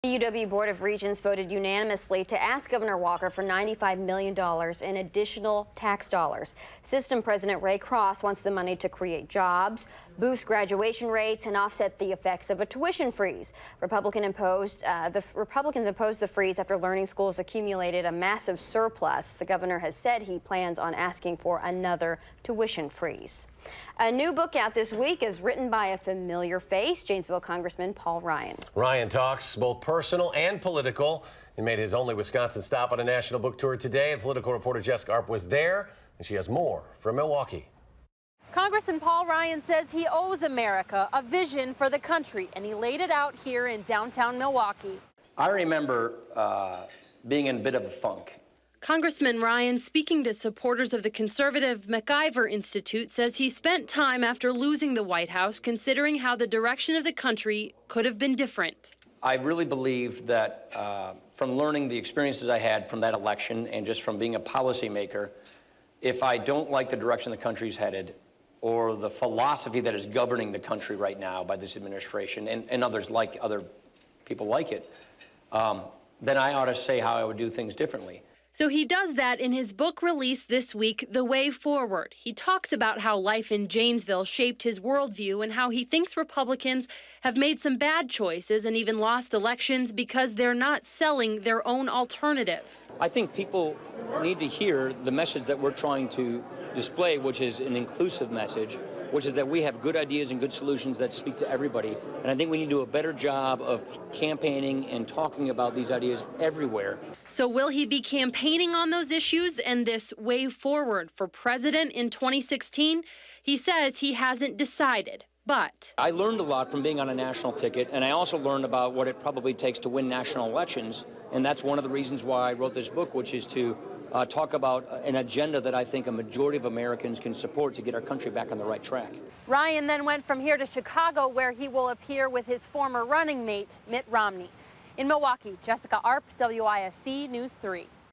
The UW Board of Regents voted unanimously to ask Governor Walker for $95 million in additional tax dollars. System President Ray Cross wants the money to create jobs, boost graduation rates, and offset the effects of a tuition freeze. Republicans imposed the freeze after learning schools accumulated a massive surplus. The governor has said he plans on asking for another tuition freeze. A new book out this week is written by a familiar face, Janesville Congressman Paul Ryan. Ryan talks both personal and political. He made his only Wisconsin stop on a national book tour today, and political reporter Jessica Arp was there, and she has more from Milwaukee. Congressman Paul Ryan says he owes America a vision for the country, and he laid it out here in downtown Milwaukee. I remember being in a bit of a funk. Congressman Ryan, speaking to supporters of the conservative MacIver Institute, says he spent time after losing the White House considering how the direction of the country could have been different. I really believe that from learning the experiences I had from that election and just from being a policymaker, if I don't like the direction the country's headed or the philosophy that is governing the country right now by this administration and others like other people like it, then I ought to say how I would do things differently. So he does that in his book released this week, The Way Forward. He talks about how life in Janesville shaped his worldview and how he thinks Republicans have made some bad choices and even lost elections because they're not selling their own alternative. I think people need to hear the message that we're trying to display, which is an inclusive message, which is that we have good ideas and good solutions that speak to everybody. And I think we need to do a better job of campaigning and talking about these ideas everywhere. So will he be campaigning on those issues and this way forward for president in 2016? He says he hasn't decided, but I learned a lot from being on a national ticket, and I also learned about what it probably takes to win national elections. And that's one of the reasons why I wrote this book, which is to talk about an agenda that I think a majority of Americans can support to get our country back on the right track. Ryan then went from here to Chicago, where he will appear with his former running mate, Mitt Romney. In Milwaukee, Jessica Arp, WISC News 3.